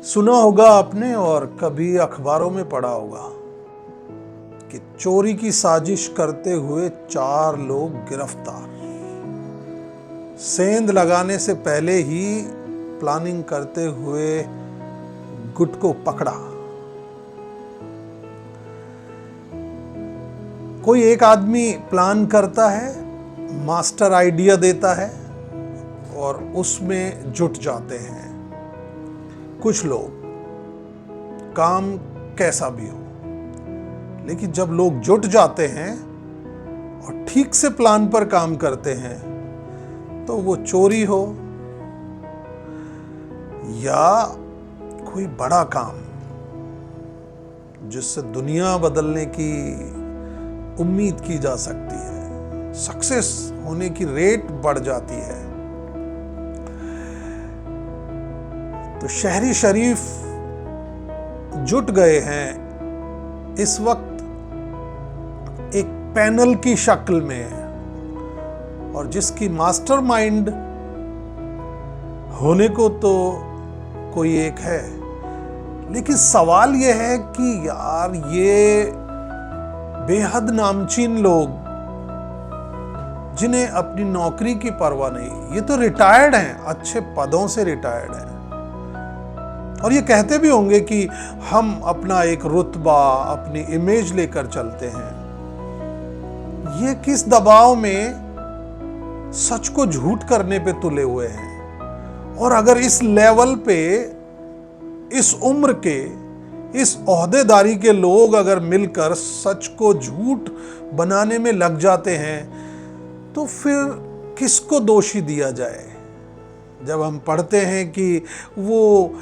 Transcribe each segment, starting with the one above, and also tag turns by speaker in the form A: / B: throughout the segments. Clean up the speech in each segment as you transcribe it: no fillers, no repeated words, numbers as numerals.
A: सुना होगा आपने और कभी अखबारों में पढ़ा होगा कि चोरी की साजिश करते हुए 4 लोग गिरफ्तार। सेंध लगाने से पहले ही प्लानिंग करते हुए गुट को पकड़ा। कोई एक आदमी प्लान करता है, मास्टर आइडिया देता है और उसमें जुट जाते हैं कुछ लोग, काम कैसा भी हो। लेकिन जब लोग जुट जाते हैं और ठीक से प्लान पर काम करते हैं तो वो चोरी हो या कोई बड़ा काम जिससे दुनिया बदलने की उम्मीद की जा सकती है, सक्सेस होने की रेट बढ़ जाती है। तो शहरी शरीफ जुट गए हैं इस वक्त एक पैनल की शक्ल में, और जिसकी मास्टरमाइंड होने को तो कोई एक है, लेकिन सवाल यह है कि यार ये बेहद नामचीन लोग जिन्हें अपनी नौकरी की परवाह नहीं, ये तो रिटायर्ड हैं, अच्छे पदों से रिटायर्ड हैं, और ये कहते भी होंगे कि हम अपना एक रुतबा, अपनी इमेज लेकर चलते हैं। ये किस दबाव में सच को झूठ करने पे तुले हुए हैं। और अगर इस लेवल पे, इस उम्र के, इस ओहदेदारी के लोग अगर मिलकर सच को झूठ बनाने में लग जाते हैं तो फिर किसको दोषी दिया जाए। जब हम पढ़ते हैं कि वो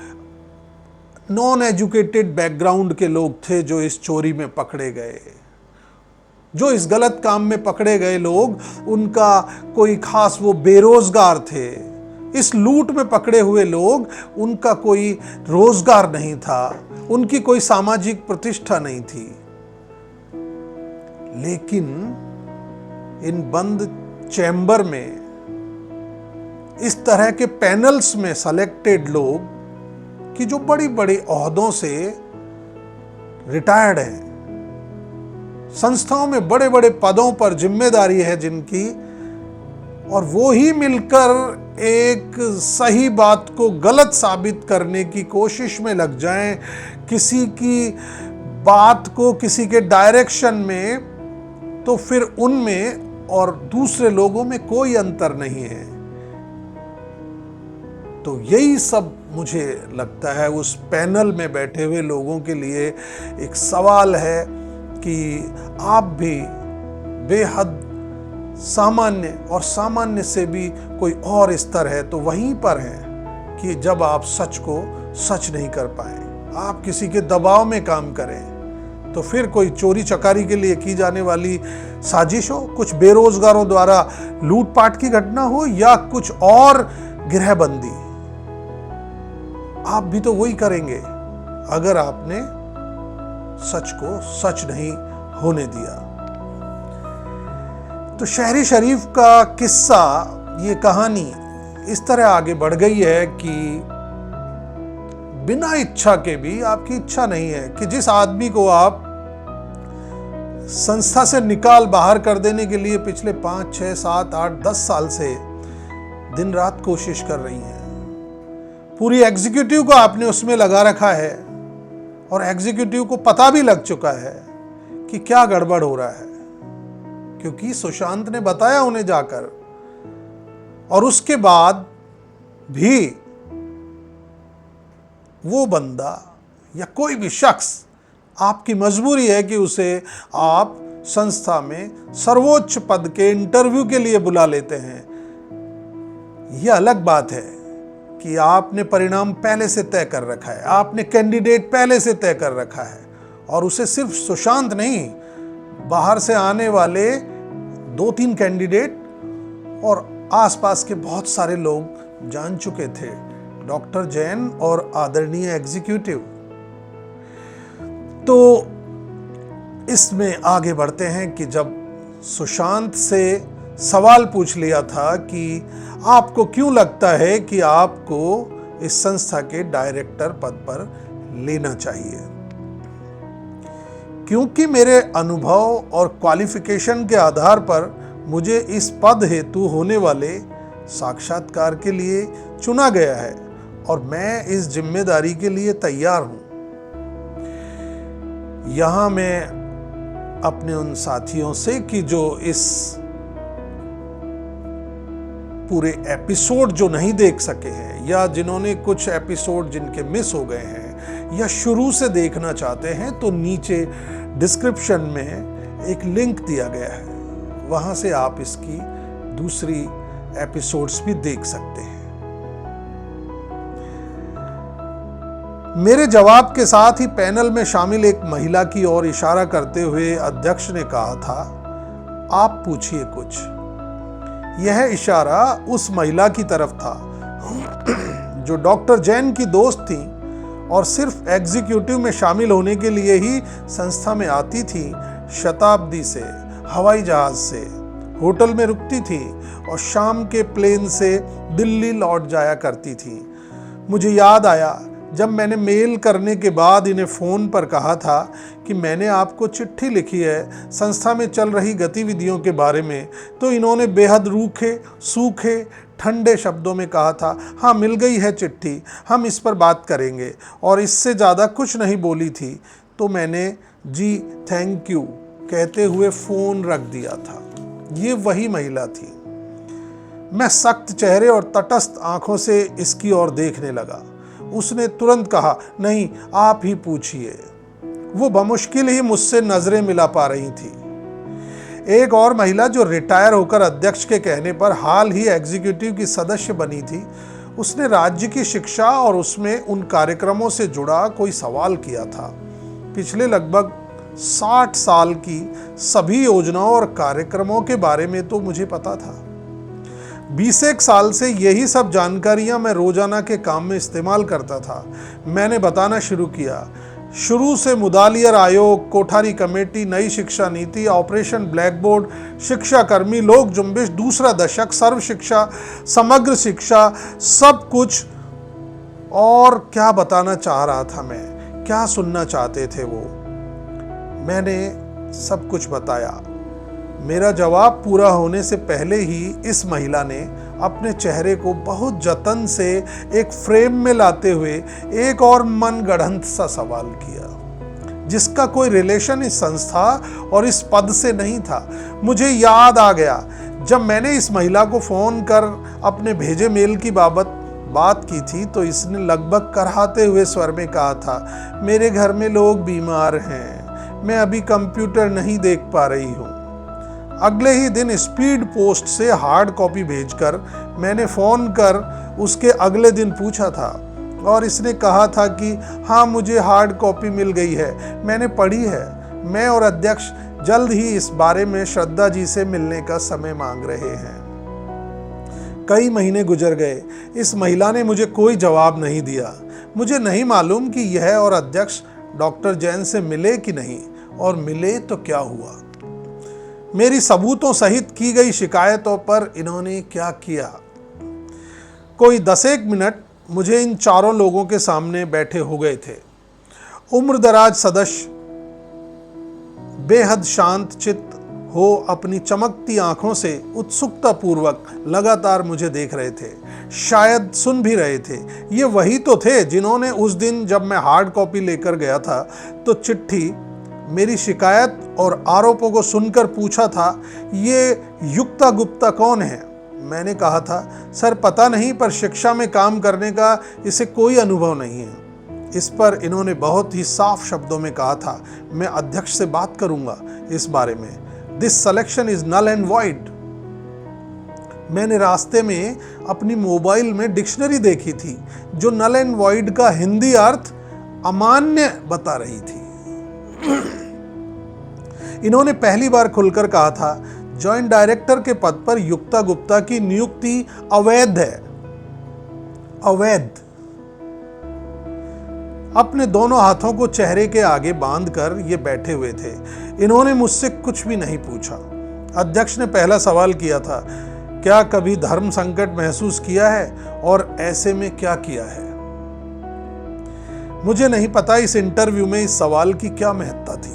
A: नॉन एजुकेटेड बैकग्राउंड के लोग थे जो इस चोरी में पकड़े गए, जो इस गलत काम में पकड़े गए लोग, उनका कोई खास, वो बेरोजगार थे। इस लूट में पकड़े हुए लोग, उनका कोई रोजगार नहीं था, उनकी कोई सामाजिक प्रतिष्ठा नहीं थी। लेकिन इन बंद चैम्बर में, इस तरह के पैनल्स में सेलेक्टेड लोग कि जो बड़ी बड़ी ओहदों से रिटायर्ड हैं, संस्थाओं में बड़े बड़े पदों पर जिम्मेदारी है जिनकी, और वो ही मिलकर एक सही बात को गलत साबित करने की कोशिश में लग जाएं, किसी की बात को किसी के डायरेक्शन में, तो फिर उनमें और दूसरे लोगों में कोई अंतर नहीं है। तो यही सब मुझे लगता है उस पैनल में बैठे हुए लोगों के लिए एक सवाल है कि आप भी बेहद सामान्य, और सामान्य से भी कोई और स्तर है तो वहीं पर है कि जब आप सच को सच नहीं कर पाए, आप किसी के दबाव में काम करें, तो फिर कोई चोरी चकारी के लिए की जाने वाली साजिश हो, कुछ बेरोजगारों द्वारा लूटपाट की घटना हो, या कुछ और गिरहबंदी, आप भी तो वही करेंगे अगर आपने सच को सच नहीं होने दिया। तो शहरी शरीफ का किस्सा, ये कहानी इस तरह आगे बढ़ गई है कि बिना इच्छा के भी, आपकी इच्छा नहीं है कि जिस आदमी को आप संस्था से निकाल बाहर कर देने के लिए पिछले 5, 6, 7, 8, 10 साल से दिन रात कोशिश कर रही हैं, पूरी एग्जीक्यूटिव को आपने उसमें लगा रखा है, और एग्जीक्यूटिव को पता भी लग चुका है कि क्या गड़बड़ हो रहा है, क्योंकि सुशांत ने बताया उन्हें जाकर। और उसके बाद भी वो बंदा या कोई भी शख्स, आपकी मजबूरी है कि उसे आप संस्था में सर्वोच्च पद के इंटरव्यू के लिए बुला लेते हैं। यह अलग बात है कि आपने परिणाम पहले से तय कर रखा है, आपने कैंडिडेट पहले से तय कर रखा है, और उसे सिर्फ सुशांत नहीं, बाहर से आने वाले 2-3 कैंडिडेट और आसपास के बहुत सारे लोग जान चुके थे, डॉक्टर जैन और आदरणीय एग्जीक्यूटिव। तो इसमें आगे बढ़ते हैं कि जब सुशांत से सवाल पूछ लिया था कि आपको क्यों लगता है कि आपको इस संस्था के डायरेक्टर पद पर लेना चाहिए। क्योंकि मेरे अनुभव और क्वालिफिकेशन के आधार पर मुझे इस पद हेतु होने वाले साक्षात्कार के लिए चुना गया है और मैं इस जिम्मेदारी के लिए तैयार हूं। यहां मैं अपने उन साथियों से कि जो इस पूरे एपिसोड जो नहीं देख सके हैं या जिन्होंने कुछ एपिसोड जिनके मिस हो गए हैं या शुरू से देखना चाहते हैं, तो नीचे डिस्क्रिप्शन में एक लिंक दिया गया है, वहां से आप इसकी दूसरी एपिसोड्स भी देख सकते हैं। मेरे जवाब के साथ ही पैनल में शामिल एक महिला की ओर इशारा करते हुए अध्यक्ष ने कहा था, आप पूछिए कुछ। यह इशारा उस महिला की तरफ था जो डॉक्टर जैन की दोस्त थी और सिर्फ एग्जीक्यूटिव में शामिल होने के लिए ही संस्था में आती थी। शताब्दी से, हवाई जहाज से, होटल में रुकती थी और शाम के प्लेन से दिल्ली लौट जाया करती थी। मुझे याद आया जब मैंने मेल करने के बाद इन्हें फ़ोन पर कहा था कि मैंने आपको चिट्ठी लिखी है संस्था में चल रही गतिविधियों के बारे में, तो इन्होंने बेहद रूखे, सूखे, ठंडे शब्दों में कहा था, हाँ मिल गई है चिट्ठी, हम इस पर बात करेंगे, और इससे ज़्यादा कुछ नहीं बोली थी। तो मैंने जी थैंक यू कहते हुए फ़ोन रख दिया था। ये वही महिला थी। मैं सख्त चेहरे और तटस्थ आंखों से इसकी ओर देखने लगा। उसने तुरंत कहा, नहीं आप ही पूछिए। वो बमुश्किल ही मुझसे नजरें मिला पा रही थी। एक और महिला जो रिटायर होकर अध्यक्ष के कहने पर हाल ही एग्जीक्यूटिव की सदस्य बनी थी, उसने राज्य की शिक्षा और उसमें उन कार्यक्रमों से जुड़ा कोई सवाल किया था। पिछले लगभग 60 साल की सभी योजनाओं और कार्यक्रमों के बारे में तो मुझे पता था। 20 साल से यही सब जानकारियां मैं रोजाना के काम में इस्तेमाल करता था। मैंने बताना शुरू किया। शुरू से मुदालियर आयोग, कोठारी कमेटी, नई शिक्षा नीति, ऑपरेशन ब्लैक बोर्ड, शिक्षा कर्मी, लोक जुम्बिश, दूसरा दशक, सर्व शिक्षा, समग्र शिक्षा, सब कुछ। और क्या बताना चाह रहा था मैं, क्या सुनना चाहते थे वो, मैंने सब कुछ बताया। मेरा जवाब पूरा होने से पहले ही इस महिला ने अपने चेहरे को बहुत जतन से एक फ्रेम में लाते हुए एक और मनगढ़ंत सा सवाल किया, जिसका कोई रिलेशन इस संस्था और इस पद से नहीं था। मुझे याद आ गया जब मैंने इस महिला को फोन कर अपने भेजे मेल की बात की थी, तो इसने लगभग कराहते हुए स्वर में कहा था, मेरे घर में लोग बीमार हैं, मैं अभी कंप्यूटर नहीं देख पा रही हूँ। अगले ही दिन स्पीड पोस्ट से हार्ड कॉपी भेजकर मैंने फ़ोन कर उसके अगले दिन पूछा था और इसने कहा था कि हाँ मुझे हार्ड कॉपी मिल गई है, मैंने पढ़ी है। मैं और अध्यक्ष जल्द ही इस बारे में श्रद्धा जी से मिलने का समय मांग रहे हैं। कई महीने गुजर गए। इस महिला ने मुझे कोई जवाब नहीं दिया। मुझे नहीं मालूम कि यह और अध्यक्ष डॉक्टर जैन से मिले कि नहीं, और मिले तो क्या हुआ। मेरी सबूतों सहित की गई शिकायतों पर इन्होंने क्या किया। कोई 10 मिनट मुझे इन चारों लोगों के सामने बैठे हो गए थे। उम्रदराज सदस्य बेहद शांत चित्त हो अपनी चमकती आंखों से उत्सुकता पूर्वक लगातार मुझे देख रहे थे, शायद सुन भी रहे थे। ये वही तो थे जिन्होंने उस दिन जब मैं हार्ड कॉपी लेकर गया था तो चिट्ठी, मेरी शिकायत और आरोपों को सुनकर पूछा था, ये युक्ता गुप्ता कौन है। मैंने कहा था, सर पता नहीं, पर शिक्षा में काम करने का इसे कोई अनुभव नहीं है। इस पर इन्होंने बहुत ही साफ शब्दों में कहा था, मैं अध्यक्ष से बात करूंगा इस बारे में। This selection is null and void. मैंने रास्ते में अपनी मोबाइल में डिक्शनरी देखी थी जो नल एंड वॉइड का हिंदी अर्थ अमान्य बता रही थी। इन्होंने पहली बार खुलकर कहा था, जॉइंट डायरेक्टर के पद पर युक्ता गुप्ता की नियुक्ति अवैध है। अवैध। अपने दोनों हाथों को चेहरे के आगे बांधकर ये बैठे हुए थे। इन्होंने मुझसे कुछ भी नहीं पूछा। अध्यक्ष ने पहला सवाल किया था, क्या कभी धर्म संकट महसूस किया है और ऐसे में क्या किया है? मुझे नहीं पता इस इंटरव्यू में इस सवाल की क्या महत्ता थी,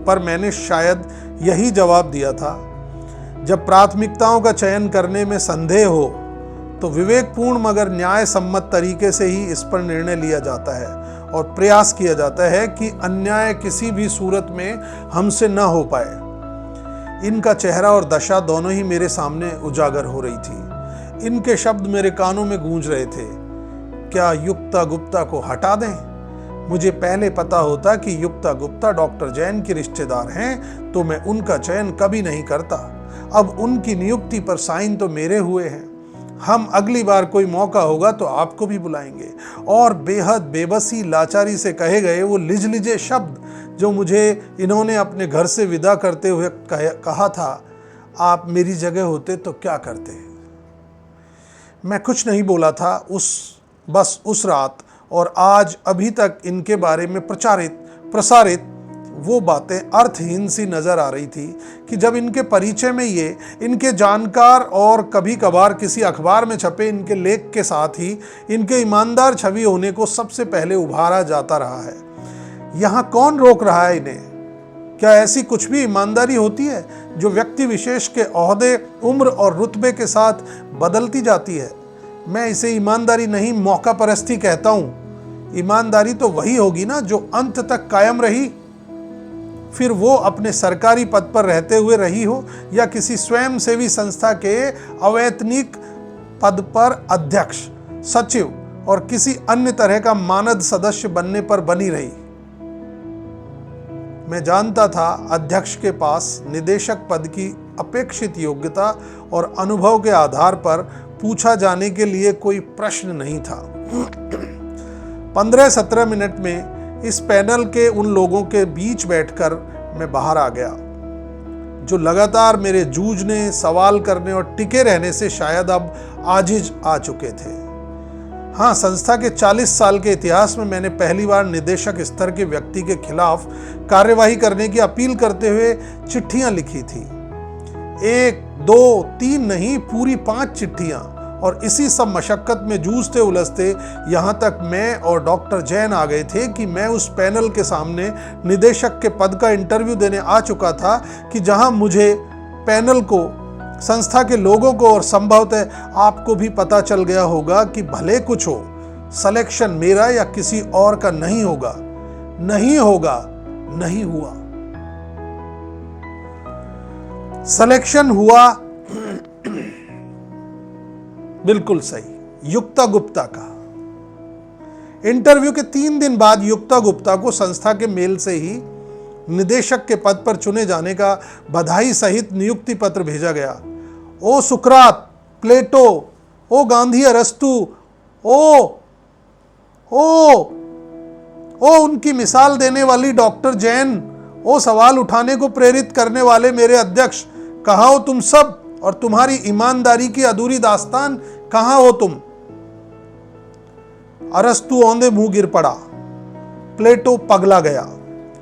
A: पर मैंने शायद यही जवाब दिया था, जब प्राथमिकताओं का चयन करने में संदेह हो तो विवेकपूर्ण मगर न्याय सम्मत तरीके से ही इस पर निर्णय लिया जाता है और प्रयास किया जाता है कि अन्याय किसी भी सूरत में हमसे न हो पाए। इनका चेहरा और दशा दोनों ही मेरे सामने उजागर हो रही थी। इनके शब्द मेरे कानों में गूंज रहे थे, क्या युक्ता गुप्ता को हटा दें? मुझे पहले पता होता कि युक्ता गुप्ता डॉक्टर जैन के रिश्तेदार हैं तो मैं उनका चयन कभी नहीं करता। अब उनकी नियुक्ति पर साइन तो मेरे हुए हैं। हम अगली बार कोई मौका होगा तो आपको भी बुलाएंगे। और बेहद बेबसी लाचारी से कहे गए वो लिजलिजे शब्द जो मुझे इन्होंने अपने घर से विदा करते हुए कहा था, आप मेरी जगह होते तो क्या करते? मैं कुछ नहीं बोला था बस उस रात और आज अभी तक इनके बारे में प्रसारित वो बातें अर्थहीन सी नजर आ रही थी कि जब इनके परिचय में ये इनके जानकार और कभी कभार किसी अखबार में छपे इनके लेख के साथ ही इनके ईमानदार छवि होने को सबसे पहले उभारा जाता रहा है। यहाँ कौन रोक रहा है इन्हें? क्या ऐसी कुछ भी ईमानदारी होती है जो व्यक्ति विशेष के ओहदे, उम्र और रुतबे के साथ बदलती जाती है? मैं इसे ईमानदारी नहीं, मौका परस्ती कहता हूँ। ईमानदारी तो वही होगी ना जो अंत तक कायम रही, फिर वो अपने सरकारी पद पर रहते हुए रही हो या किसी स्वयंसेवी संस्था के अवैतनिक पद पर अध्यक्ष, सचिव और किसी अन्य तरह का मानद सदस्य बनने पर बनी रही। मैं जानता था अध्यक्ष के पास निदेशक पद की अपेक्षित योग्यता और अनुभव के आधार पर पूछा जाने के लिए कोई प्रश्न नहीं था। 15-17 मिनट में इस पैनल के उन लोगों के बीच बैठकर मैं बाहर आ गया जो लगातार मेरे जूझने, सवाल करने और टिके रहने से शायद अब आजिज आ चुके थे। हाँ, संस्था के 40 साल के इतिहास में मैंने पहली बार निदेशक स्तर के व्यक्ति के खिलाफ कार्यवाही करने की अपील करते हुए चिट्ठियां लिखी थी। 1, 2, 3 नहीं, पूरी 5 चिट्ठियां। और इसी सब मशक्कत में जूझते उलझते यहाँ तक मैं और डॉक्टर जैन आ गए थे कि मैं उस पैनल के सामने निदेशक के पद का इंटरव्यू देने आ चुका था कि जहाँ मुझे, पैनल को, संस्था के लोगों को और संभवतः आपको भी पता चल गया होगा कि भले कुछ हो, सिलेक्शन मेरा या किसी और का नहीं होगा, नहीं होगा, नहीं हुआ। सिलेक्शन हुआ बिल्कुल सही, युक्ता गुप्ता का। इंटरव्यू के 3 दिन बाद युक्ता गुप्ता को संस्था के मेल से ही निदेशक के पद पर चुने जाने का बधाई सहित नियुक्ति पत्र भेजा गया। ओ सुकरात, प्लेटो, ओ गांधी, अरस्तु, ओ उनकी मिसाल देने वाली डॉक्टर जैन, ओ सवाल उठाने को प्रेरित करने वाले मेरे अध्यक्ष, कहाँ हो तुम सब? और तुम्हारी ईमानदारी की अधूरी दास्तान, कहां हो तुम? अरस्तु औंधे मुंह गिर पड़ा, प्लेटो पगला गया,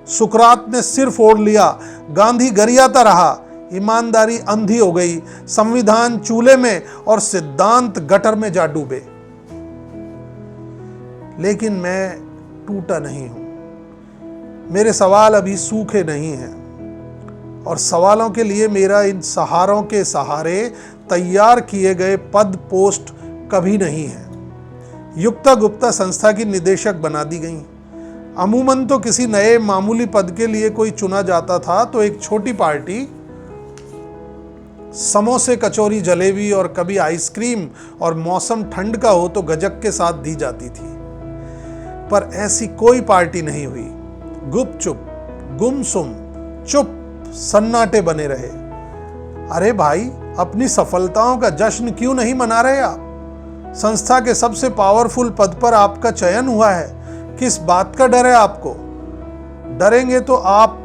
A: सुकरात ने सिर फोड़ लिया, गांधी गरियाता रहा, ईमानदारी अंधी हो गई, संविधान चूल्हे में और सिद्धांत गटर में जा डूबे। लेकिन मैं टूटा नहीं हूं। मेरे सवाल अभी सूखे नहीं हैं और सवालों के लिए मेरा इन सहारों के सहारे तैयार किए गए पद पोस्ट कभी नहीं है। युक्ता गुप्ता संस्था की निदेशक बना दी गई। अमूमन तो किसी नए मामूली पद के लिए कोई चुना जाता था तो एक छोटी पार्टी समोसे, कचौरी, जलेबी और कभी आइसक्रीम और मौसम ठंड का हो तो गजक के साथ दी जाती थी। पर ऐसी कोई पार्टी नहीं हुई। गुपचुप, गुमसुम, चुप सन्नाटे बने रहे। अरे भाई, अपनी सफलताओं का जश्न क्यों नहीं मना रहे आप? संस्था के सबसे पावरफुल पद पर आपका चयन हुआ है, किस बात का डर है आपको? डरेंगे तो आप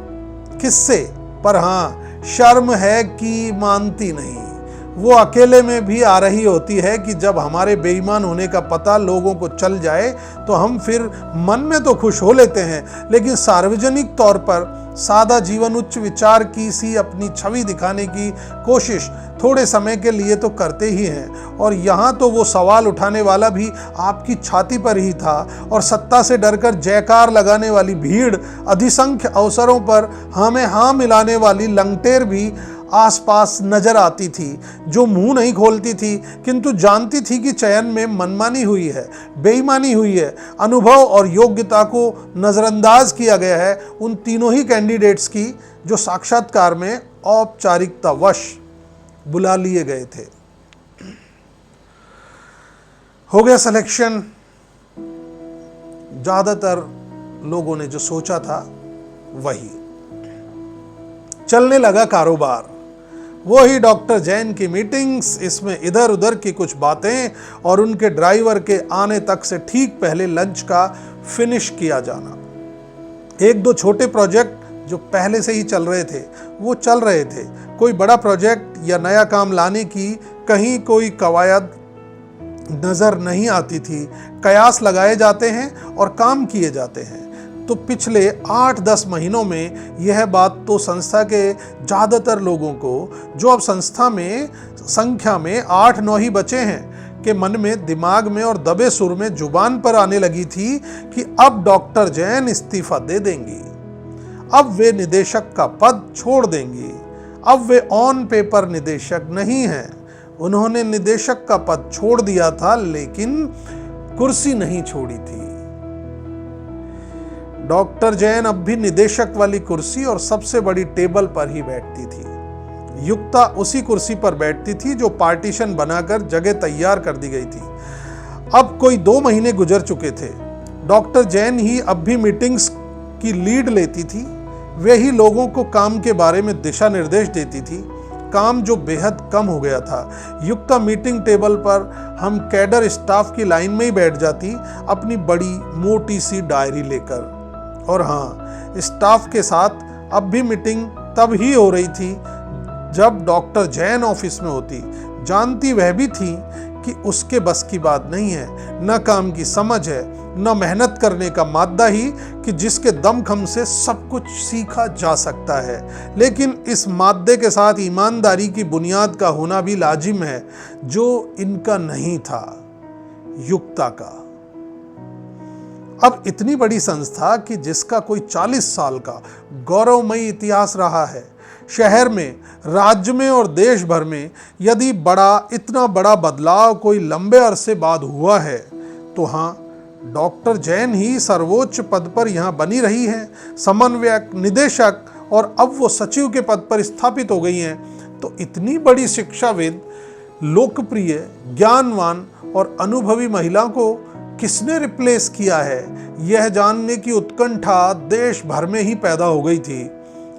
A: किससे? पर हाँ, शर्म है कि मानती नहीं। वो अकेले में भी आ रही होती है कि जब हमारे बेईमान होने का पता लोगों को चल जाए तो हम फिर मन में तो खुश हो लेते हैं, लेकिन सार्वजनिक तौर पर सादा जीवन, उच्च विचार की सी अपनी छवि दिखाने की कोशिश थोड़े समय के लिए तो करते ही हैं, और यहाँ तो वो सवाल उठाने वाला भी आपकी छाती पर ही था, और सत्ता से डरकर जयकार लगाने वाली भीड़, अधिसंख्य अवसरों पर हमें हाँ मिलाने वाली लंगटेर भी आसपास नजर आती थी, जो मुंह नहीं खोलती थी किंतु जानती थी कि चयन में मनमानी हुई है, बेईमानी हुई है, अनुभव और योग्यता को नज़रअंदाज किया गया है उन तीनों ही कैंडिडेट्स की जो साक्षात्कार में औपचारिकतावश बुला लिए गए थे। हो गया सिलेक्शन। ज़्यादातर लोगों ने जो सोचा था वही। चलने लगा कारोबार। वही डॉक्टर जैन की मीटिंग्स, इसमें इधर उधर की कुछ बातें और उनके ड्राइवर के आने तक से ठीक पहले लंच का फिनिश किया जाना। एक दो छोटे प्रोजेक्ट जो पहले से ही चल रहे थे वो चल रहे थे। कोई बड़ा प्रोजेक्ट या नया काम लाने की कहीं कोई कवायद नज़र नहीं आती थी। कयास लगाए जाते हैं और काम किए जाते हैं। तो पिछले 8-10 महीनों में यह बात तो संस्था के ज़्यादातर लोगों को, जो अब संस्था में संख्या में 8-9 ही बचे हैं, के मन में, दिमाग में और दबे सुर में जुबान पर आने लगी थी कि अब डॉक्टर जैन इस्तीफा दे देंगी, अब वे निदेशक का पद छोड़ देंगी, अब वे ऑन पेपर निदेशक नहीं हैं। उन्होंने निदेशक का पद छोड़ दिया था लेकिन कुर्सी नहीं छोड़ी थी। डॉक्टर जैन अब भी निदेशक वाली कुर्सी और सबसे बड़ी टेबल पर ही बैठती थी। युक्ता उसी कुर्सी पर बैठती थी जो पार्टीशन बनाकर जगह तैयार कर दी गई थी। अब कोई 2 महीने गुजर चुके थे। डॉक्टर जैन ही अब भी मीटिंग्स की लीड लेती थी। वे ही लोगों को काम के बारे में दिशा निर्देश देती थी, काम जो बेहद कम हो गया था। युक्ता मीटिंग टेबल पर हम कैडर स्टाफ की लाइन में ही बैठ जाती, अपनी बड़ी मोटी सी डायरी लेकर। और हाँ, स्टाफ के साथ अब भी मीटिंग तब ही हो रही थी जब डॉक्टर जैन ऑफिस में होती। जानती वह भी थी कि उसके बस की बात नहीं है, न काम की समझ है, न मेहनत करने का मादा ही कि जिसके दमखम से सब कुछ सीखा जा सकता है। लेकिन इस मादे के साथ ईमानदारी की बुनियाद का होना भी लाजिम है, जो इनका नहीं था, युक्ता का। अब इतनी बड़ी संस्था कि जिसका कोई 40 साल का गौरवमयी इतिहास रहा है, शहर में, राज्य में और देश भर में यदि इतना बड़ा बदलाव कोई लंबे अरसे बाद हुआ है तो हाँ, डॉक्टर जैन ही सर्वोच्च पद पर यहाँ बनी रही हैं, समन्वयक, निदेशक, और अब वो सचिव के पद पर स्थापित हो गई हैं। तो इतनी बड़ी शिक्षाविद, लोकप्रिय, ज्ञानवान और अनुभवी महिला को किसने रिप्लेस किया है, यह जानने की उत्कंठा देश भर में ही पैदा हो गई थी।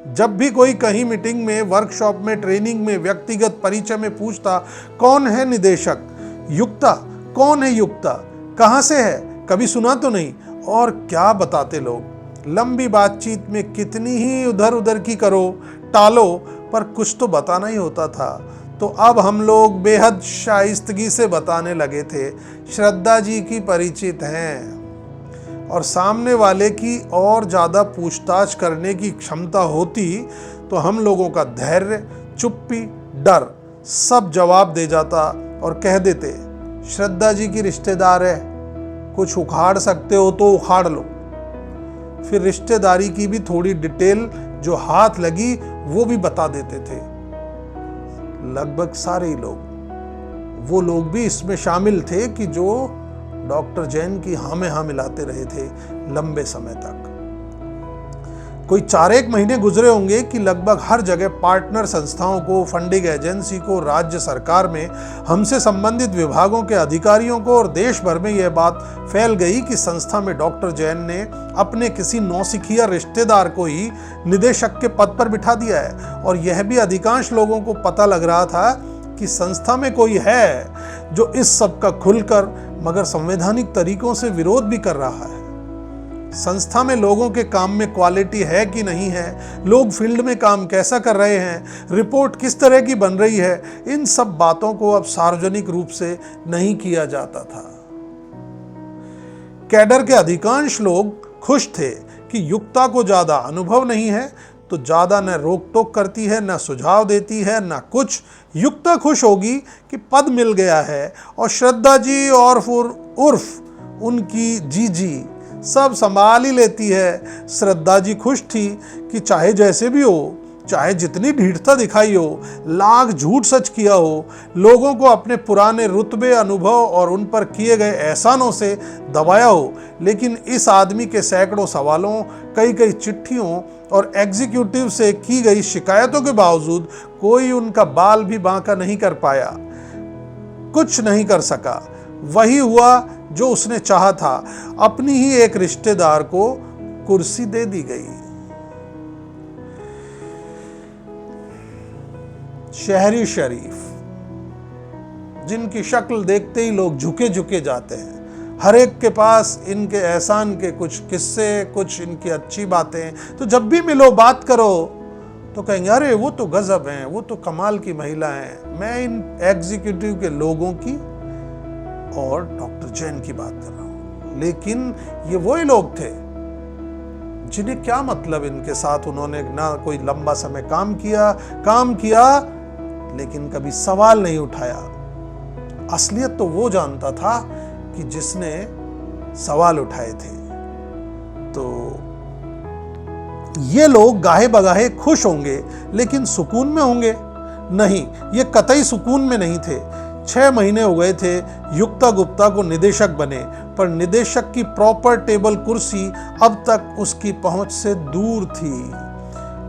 A: जब भी कोई कहीं मीटिंग में, वर्कशॉप में, ट्रेनिंग में, व्यक्तिगत परिचय में पूछता, कौन है निदेशक? युक्ता। कौन है युक्ता? कहाँ से है? कभी सुना तो नहीं? और क्या बताते लोग। लंबी बातचीत में कितनी ही उधर उधर की करो, टालो, पर कुछ तो बताना ही होता था। तो अब हम लोग बेहद शाइस्तगी से बताने लगे थे, श्रद्धा जी की परिचित हैं। और सामने वाले की और ज़्यादा पूछताछ करने की क्षमता होती तो हम लोगों का धैर्य, चुप्पी, डर सब जवाब दे जाता और कह देते, श्रद्धा जी की रिश्तेदार है, कुछ उखाड़ सकते हो तो उखाड़ लो। फिर रिश्तेदारी की भी थोड़ी डिटेल जो हाथ लगी वो भी बता देते थे। लगभग सारे ही लोग, वो लोग भी इसमें शामिल थे कि जो डॉक्टर जैन की हाँ में हाँ मिलाते रहे थे लंबे समय तक। कोई 4-1 महीने गुजरे होंगे कि लगभग हर जगह पार्टनर संस्थाओं को, फंडिंग एजेंसी को, राज्य सरकार में हमसे संबंधित विभागों के अधिकारियों को और देश भर में यह बात फैल गई कि संस्था में डॉक्टर जैन ने अपने किसी नौसिखिया रिश्तेदार को ही निदेशक के पद पर बिठा दिया है। और यह भी अधिकांश लोगों को पता लग रहा था कि संस्था में कोई है जो इस सब का खुलकर मगर संवैधानिक तरीकों से विरोध भी कर रहा है। संस्था में लोगों के काम में क्वालिटी है कि नहीं है, लोग फील्ड में काम कैसा कर रहे हैं, रिपोर्ट किस तरह की बन रही है, इन सब बातों को अब सार्वजनिक रूप से नहीं किया जाता था। कैडर के अधिकांश लोग खुश थे कि युक्ता को ज़्यादा अनुभव नहीं है तो ज़्यादा न रोक टोक करती है, न सुझाव देती है, न कुछ। युक्ता खुश होगी कि पद मिल गया है, और श्रद्धा जी और उर्फ उनकी जीजी सब संभाल ही लेती है। श्रद्धा जी खुश थी कि चाहे जैसे भी हो, चाहे जितनी ढीठता दिखाई हो, लाख झूठ सच किया हो, लोगों को अपने पुराने रुतबे, अनुभव और उन पर किए गए एहसानों से दबाया हो, लेकिन इस आदमी के सैकड़ों सवालों, कई कई चिट्ठियों और एग्जीक्यूटिव से की गई शिकायतों के बावजूद कोई उनका बाल भी बांका नहीं कर पाया, कुछ नहीं कर सका। वही हुआ जो उसने चाहा था, अपनी ही एक रिश्तेदार को कुर्सी दे दी गई। शहरी शरीफ, जिनकी शक्ल देखते ही लोग झुके झुके जाते हैं, हर एक के पास इनके एहसान के कुछ किस्से, कुछ इनकी अच्छी बातें, तो जब भी मिलो बात करो तो कहेंगे अरे वो तो गजब हैं, वो तो कमाल की महिला हैं। मैं इन एग्जीक्यूटिव के लोगों की और डॉक्टर जैन की बात कर रहा हूं, लेकिन ये वही लोग थे जिन्हें क्या मतलब इनके साथ, उन्होंने ना कोई लंबा समय काम किया लेकिन कभी सवाल नहीं उठाया। असलियत तो वो जानता था कि जिसने सवाल उठाए थे। तो ये लोग गाहे बगाहे खुश होंगे, लेकिन सुकून में होंगे नहीं, ये कतई सुकून में नहीं थे। 6 महीने हो गए थे युक्ता गुप्ता को निदेशक बने, पर निदेशक की प्रॉपर टेबल कुर्सी अब तक उसकी पहुंच से दूर थी।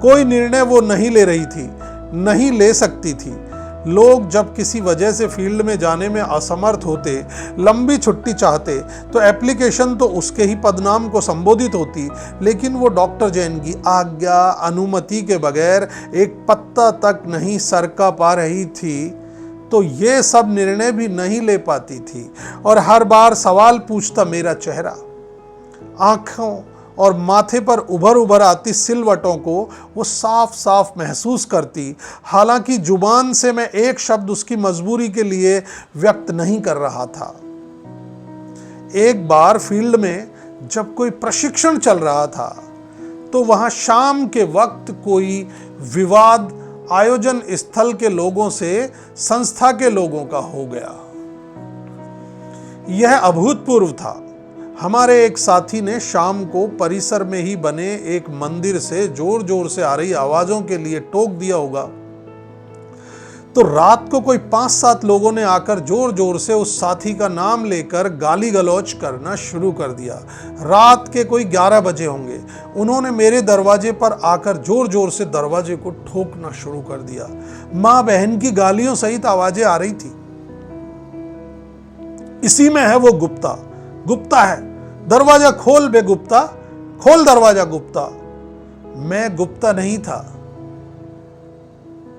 A: कोई निर्णय वो नहीं ले रही थी, नहीं ले सकती थी। लोग जब किसी वजह से फील्ड में जाने में असमर्थ होते, लंबी छुट्टी चाहते, तो एप्लीकेशन तो उसके ही पदनाम को संबोधित होती, लेकिन वो डॉक्टर जैन की आज्ञा, अनुमति के बगैर एक पत्ता तक नहीं सरका पा रही थी, तो ये सब निर्णय भी नहीं ले पाती थी। और हर बार सवाल पूछता मेरा चेहरा, आंखों और माथे पर उभर उभर आती सिलवटों को वो साफ साफ महसूस करती। हालांकि जुबान से मैं एक शब्द उसकी मजबूरी के लिए व्यक्त नहीं कर रहा था। एक बार फील्ड में जब कोई प्रशिक्षण चल रहा था, तो वहां शाम के वक्त कोई विवाद आयोजन स्थल के लोगों से संस्था के लोगों का हो गया। यह अभूतपूर्व था। हमारे एक साथी ने शाम को परिसर में ही बने एक मंदिर से जोर जोर से आ रही आवाजों के लिए टोक दिया होगा, तो रात को कोई 5-7 लोगों ने आकर जोर जोर से उस साथी का नाम लेकर गाली गलौज करना शुरू कर दिया। रात के कोई 11 बजे होंगे। उन्होंने मेरे दरवाजे पर आकर जोर जोर से दरवाजे को ठोकना शुरू कर दिया। मां बहन की गालियों सहित आवाजें आ रही थी। इसी में है वो गुप्ता है, दरवाजा खोल बे गुप्ता, खोल दरवाजा गुप्ता। मैं गुप्ता नहीं था,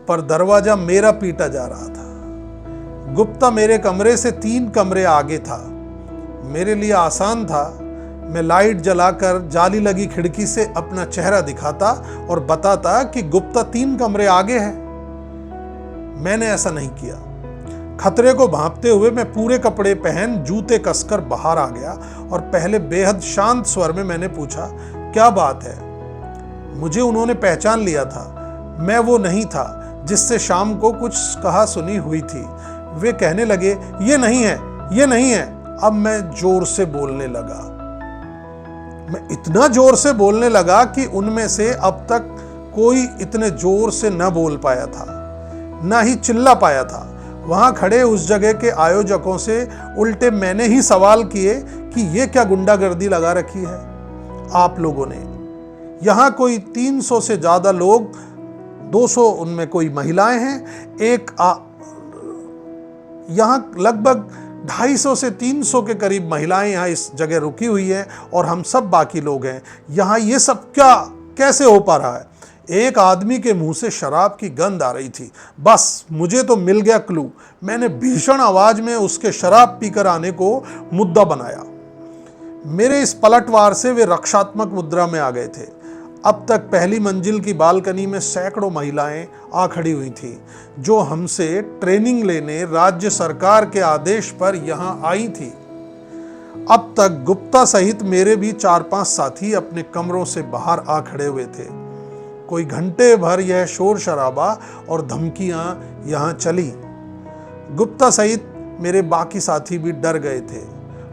A: पर दरवाजा मेरा पीटा जा रहा था। गुप्ता मेरे कमरे से 3 कमरे आगे था। मेरे लिए आसान था, मैं लाइट जलाकर जाली लगी खिड़की से अपना चेहरा दिखाता और बताता कि गुप्ता 3 कमरे आगे है। मैंने ऐसा नहीं किया। खतरे को भांपते हुए मैं पूरे कपड़े पहन, जूते कसकर बाहर आ गया और पहले बेहद शांत स्वर में मैंने पूछा, क्या बात है? मुझे उन्होंने पहचान लिया था। मैं वो नहीं था जिससे शाम को कुछ कहा सुनी हुई थी। वे कहने लगे, ये नहीं है। अब मैं जोर से बोलने लगा। मैं इतना जोर से बोलने लगा कि उनमें से अब तक कोई इतने जोर से न बोल पाया था, न ही चिल्ला पाया था। वहां खड़े उस जगह के आयोजकों से उल्टे मैंने ही सवाल किए कि ये क्या गुंडागर्दी लगा रखी है आप लोगों ने। यहाँ कोई 300 से ज़्यादा लोग, 200 उनमें कोई महिलाएं हैं, यहाँ लगभग 250 से 300 के करीब महिलाएं यहाँ इस जगह रुकी हुई हैं और हम सब बाकी लोग हैं। यहाँ ये सब क्या कैसे हो पा रहा है? एक आदमी के मुंह से शराब की गंध आ रही थी। बस मुझे तो मिल गया क्लू। मैंने भीषण आवाज में उसके शराब पीकर आने को मुद्दा बनाया। मेरे इस पलटवार से वे रक्षात्मक मुद्रा में आ गए थे। अब तक पहली मंजिल की बालकनी में सैकड़ों महिलाएं आ खड़ी हुई थी, जो हमसे ट्रेनिंग लेने राज्य सरकार के आदेश पर यहां आई थी। अब तक गुप्ता सहित मेरे भी 4-5 साथी अपने कमरों से बाहर आ खड़े हुए थे। कोई घंटे भर यह शोर शराबा और धमकियां यहां चली। गुप्ता सहित मेरे बाकी साथी भी डर गए थे।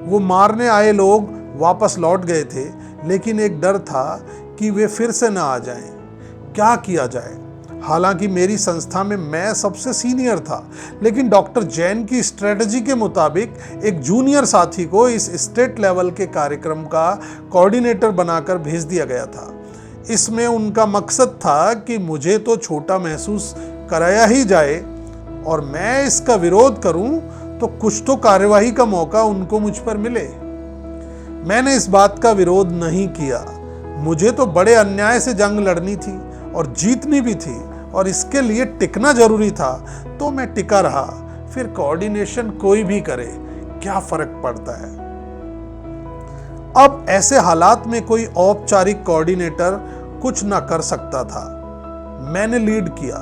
A: वो मारने आए लोग वापस लौट गए थे, लेकिन एक डर था कि वे फिर से न आ जाएं। क्या किया जाए? हालांकि मेरी संस्था में मैं सबसे सीनियर था, लेकिन डॉक्टर जैन की स्ट्रेटजी के मुताबिक एक जूनियर साथी को इस स्टेट लेवल के कार्यक्रम का कोऑर्डिनेटर बनाकर भेज दिया गया था। इसमें उनका मकसद था कि मुझे तो छोटा महसूस कराया ही जाए और मैं इसका विरोध करूं तो कुछ तो कार्यवाही का मौका उनको मुझ पर मिले। मैंने इस बात का विरोध नहीं किया। मुझे तो बड़े अन्याय से जंग लड़नी थी और जीतनी भी थी, और इसके लिए टिकना जरूरी था, तो मैं टिका रहा। फिर कोऑर्डिनेशन कोई भी करे, क्या फर्क पड़ता है। अब ऐसे हालात में कोई औपचारिक कोऑर्डिनेटर कुछ ना कर सकता था। मैंने लीड किया।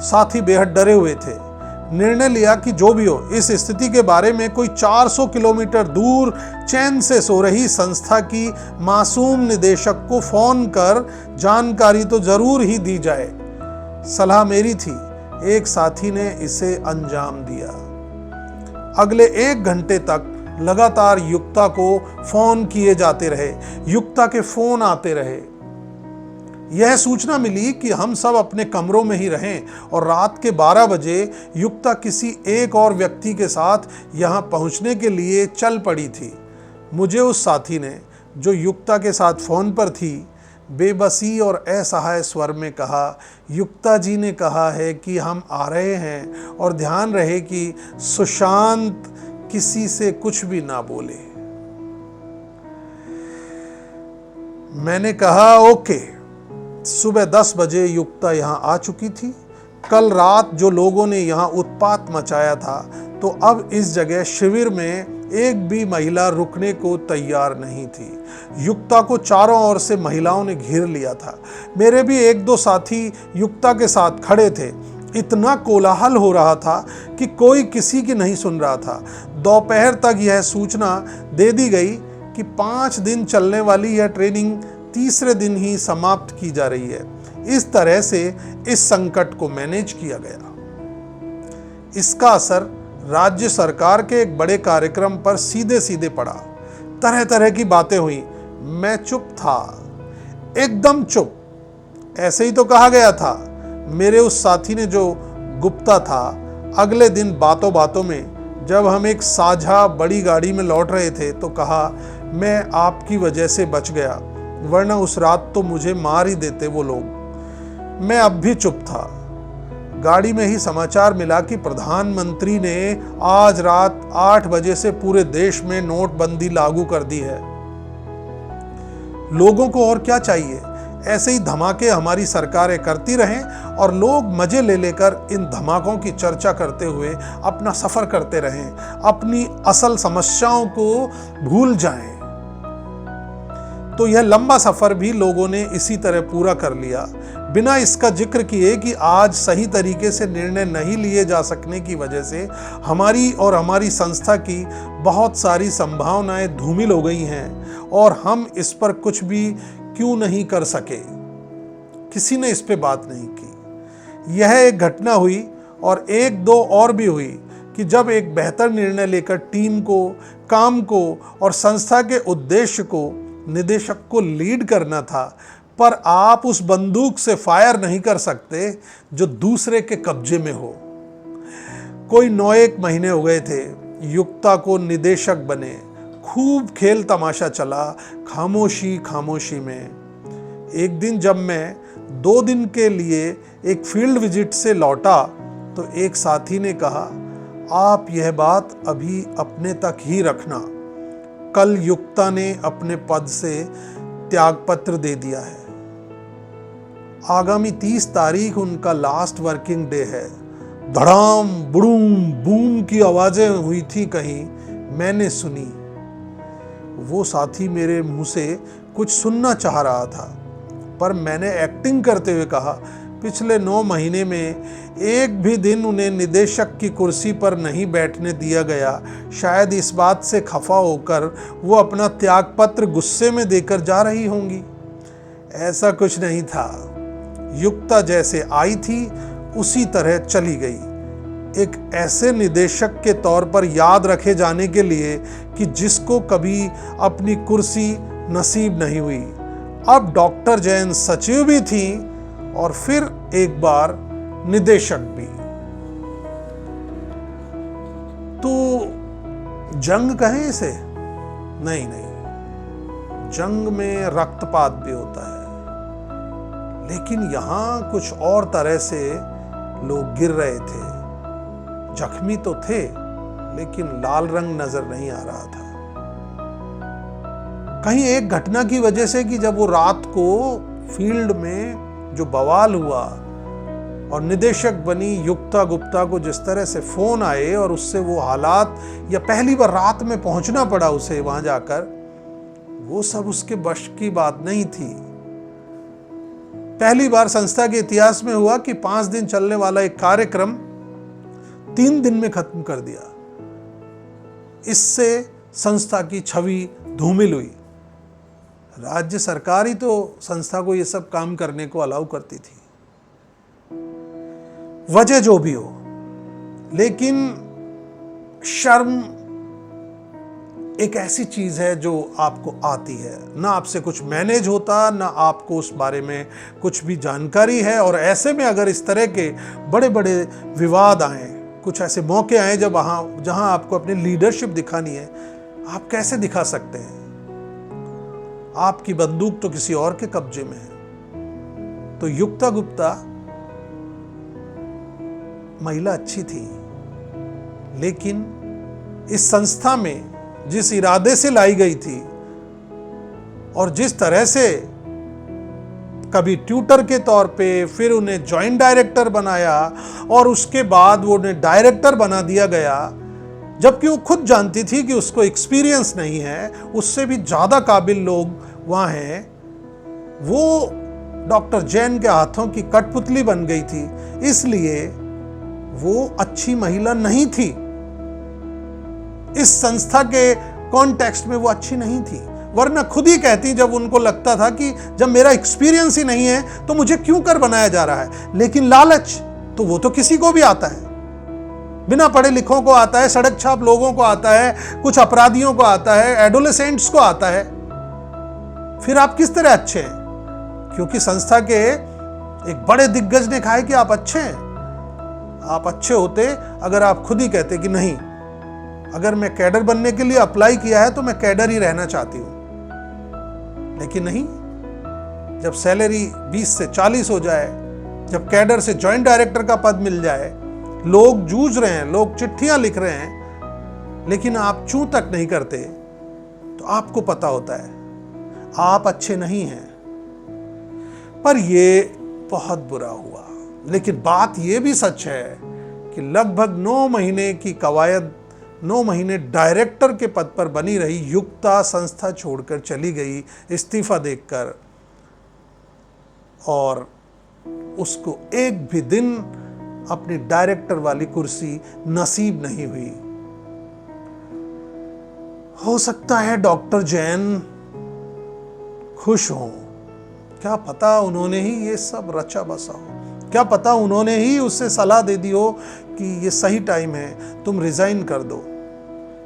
A: साथी बेहद डरे हुए थे। निर्णय लिया कि जो भी हो, इस स्थिति के बारे में कोई 400 किलोमीटर दूर चैन से सो रही संस्था की मासूम निदेशक को फोन कर जानकारी तो जरूर ही दी जाए। सलाह मेरी थी। एक साथी ने इसे अंजाम दिया। अगले 1 घंटे तक लगातार युक्ता को फोन किए जाते रहे। युक्ता के फोन आते रहे। यह सूचना मिली कि हम सब अपने कमरों में ही रहें, और रात के 12 बजे युक्ता किसी एक और व्यक्ति के साथ यहां पहुंचने के लिए चल पड़ी थी। मुझे उस साथी ने, जो युक्ता के साथ फोन पर थी, बेबसी और असहाय स्वर में कहा, युक्ता जी ने कहा है कि हम आ रहे हैं, और ध्यान रहे कि सुशांत किसी से कुछ भी ना बोले। मैंने कहा ओके। सुबह 10 बजे युक्ता यहां आ चुकी थी। कल रात जो लोगों ने यहां उत्पात मचाया था, तो अब इस जगह शिविर में एक भी महिला रुकने को तैयार नहीं थी। युक्ता को चारों ओर से महिलाओं ने घेर लिया था। मेरे भी 1-2 साथी युक्ता के साथ खड़े थे। इतना कोलाहल हो रहा था कि कोई किसी की नहीं सुन रहा था। दोपहर तक यह सूचना दे दी गई कि 5 दिन चलने वाली यह ट्रेनिंग तीसरे दिन ही समाप्त की जा रही है। इस तरह से इस संकट को मैनेज किया गया। इसका असर राज्य सरकार के एक बड़े कार्यक्रम पर सीधे सीधे पड़ा। तरह तरह की बातें हुई। मैं चुप था, एकदम चुप। ऐसे ही तो कहा गया था। मेरे उस साथी ने, जो गुप्ता था, अगले दिन बातों बातों में जब हम एक साझा बड़ी गाड़ी में लौट रहे थे, तो कहा, मैं आपकी वजह से बच गया, वरना उस रात तो मुझे मार ही देते वो लोग। मैं अब भी चुप था। गाड़ी में ही समाचार मिला कि प्रधानमंत्री ने आज रात 8 बजे से पूरे देश में नोटबंदी लागू कर दी है। लोगों को और क्या चाहिए? ऐसे ही धमाके हमारी सरकारें करती रहें और लोग मजे ले लेकर इन धमाकों की चर्चा करते हुए अपना सफर करते रहें, अपनी असल समस्याओं को भूल जाएं। तो यह लंबा सफर भी लोगों ने इसी तरह पूरा कर लिया, बिना इसका जिक्र किए कि आज सही तरीके से निर्णय नहीं लिए जा सकने की वजह से हमारी और हमारी संस्था की बहुत सारी संभावनाएं धूमिल हो गई हैं, और हम इस पर कुछ भी क्यों नहीं कर सके। किसी ने इस पे बात नहीं की। यह एक घटना हुई, और 1-2 और भी हुई कि जब एक बेहतर निर्णय लेकर टीम को, काम को और संस्था के उद्देश्य को निदेशक को लीड करना था, पर आप उस बंदूक से फायर नहीं कर सकते जो दूसरे के कब्जे में हो। कोई 9-1 महीने हो गए थे युक्ता को निदेशक बने। खूब खेल तमाशा चला, खामोशी खामोशी में। एक दिन जब मैं 2 दिन के लिए एक फील्ड विजिट से लौटा, तो एक साथी ने कहा, आप यह बात अभी अपने तक ही रखना। कल युक्ता ने अपने पद से त्यागपत्र दे दिया है। आगामी 30 तारीख उनका लास्ट वर्किंग डे है। धड़ाम बुड़ूम बूम की आवाजें हुई थी कहीं, मैंने सुनी। वो साथी मेरे मुंह से कुछ सुनना चाह रहा था, पर मैंने एक्टिंग करते हुए कहा, पिछले 9 महीने में एक भी दिन उन्हें निदेशक की कुर्सी पर नहीं बैठने दिया गया। शायद इस बात से खफा होकर वो अपना त्यागपत्र गुस्से में देकर जा रही होंगी। ऐसा कुछ नहीं था। युक्ता जैसे आई थी उसी तरह चली गई, एक ऐसे निदेशक के तौर पर याद रखे जाने के लिए कि जिसको कभी अपनी कुर्सी नसीब नहीं हुई। अब डॉक्टर जैन सचिव भी थी और फिर एक बार निदेशक भी। तो जंग कहें इसे? नहीं, जंग में रक्तपात भी होता है, लेकिन यहां कुछ और तरह से लोग गिर रहे थे। जख्मी तो थे, लेकिन लाल रंग नजर नहीं आ रहा था। कहीं एक घटना की वजह से कि जब वो रात को फील्ड में जो बवाल हुआ और निदेशक बनी युक्ता गुप्ता को जिस तरह से फोन आए और उससे वो हालात, या पहली बार रात में पहुंचना पड़ा उसे वहां जाकर, वो सब उसके बश की बात नहीं थी। पहली बार संस्था के इतिहास में हुआ कि 5 दिन चलने वाला एक कार्यक्रम 3 दिन में खत्म कर दिया। इससे संस्था की छवि धूमिल हुई। राज्य सरकार ही तो संस्था को ये सब काम करने को अलाउ करती थी। वजह जो भी हो, लेकिन शर्म एक ऐसी चीज है जो आपको आती है। ना आपसे कुछ मैनेज होता, ना आपको उस बारे में कुछ भी जानकारी है। और ऐसे में अगर इस तरह के बड़े बड़े विवाद आए, कुछ ऐसे मौके आए जब जहां आपको अपनी लीडरशिप दिखानी है, आप कैसे दिखा सकते हैं? आपकी बंदूक तो किसी और के कब्जे में है। तो युक्ता गुप्ता महिला अच्छी थी, लेकिन इस संस्था में जिस इरादे से लाई गई थी और जिस तरह से कभी ट्यूटर के तौर पे, फिर उन्हें जॉइंट डायरेक्टर बनाया और उसके बाद वो उन्हें डायरेक्टर बना दिया गया, जबकि वो खुद जानती थी कि उसको एक्सपीरियंस नहीं है, उससे भी ज़्यादा काबिल लोग वहाँ हैं। वो डॉक्टर जैन के हाथों की कठपुतली बन गई थी, इसलिए वो अच्छी महिला नहीं थी। इस संस्था के कॉन्टेक्स्ट में वो अच्छी नहीं थी, वरना खुद ही कहती जब उनको लगता था कि जब मेरा एक्सपीरियंस ही नहीं है तो मुझे क्यों कर बनाया जा रहा है। लेकिन लालच तो वो तो किसी को भी आता है, बिना पढ़े लिखों को आता है, सड़क छाप लोगों को आता है, कुछ अपराधियों को आता है, एडोलेसेंट्स को आता है। फिर आप किस तरह अच्छे हैं? क्योंकि संस्था के एक बड़े दिग्गज ने कहा है कि आप अच्छे हैं। आप अच्छे होते अगर आप खुद ही कहते कि नहीं, अगर मैं कैडर बनने के लिए अप्लाई किया है तो मैं कैडर ही रहना चाहती हूं। लेकिन नहीं, जब सैलरी 20 से 40 हो जाए, जब कैडर से जॉइंट डायरेक्टर का पद मिल जाए, लोग जूझ रहे हैं, लोग चिट्ठियां लिख रहे हैं, लेकिन आप चूं तक नहीं करते, तो आपको पता होता है आप अच्छे नहीं हैं। पर यह बहुत बुरा हुआ। लेकिन बात यह भी सच है कि लगभग 9 महीने की कवायद, 9 महीने डायरेक्टर के पद पर बनी रही युक्ता संस्था छोड़कर चली गई इस्तीफा देकर, और उसको एक भी दिन अपनी डायरेक्टर वाली कुर्सी नसीब नहीं हुई। हो सकता है डॉक्टर जैन खुश हों, क्या पता उन्होंने ही ये सब रचा बसा हो, क्या पता उन्होंने ही उससे सलाह दे दी हो कि ये सही टाइम है, तुम रिजाइन कर दो।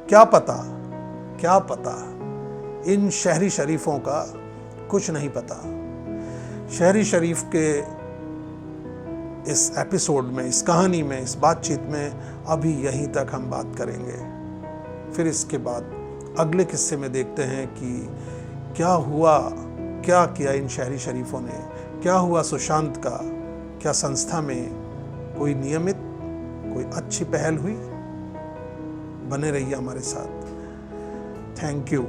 A: क्या पता इन शहरी शरीफों का कुछ नहीं पता। शहरी शरीफ के इस एपिसोड में, इस कहानी में, इस बातचीत में अभी यहीं तक हम बात करेंगे। फिर इसके बाद अगले किस्से में देखते हैं कि क्या हुआ, क्या किया इन शहरी शरीफों ने, क्या हुआ सुशांत का, क्या संस्था में कोई नियमित, कोई अच्छी पहल हुई। बने रहिए हमारे साथ। Thank you.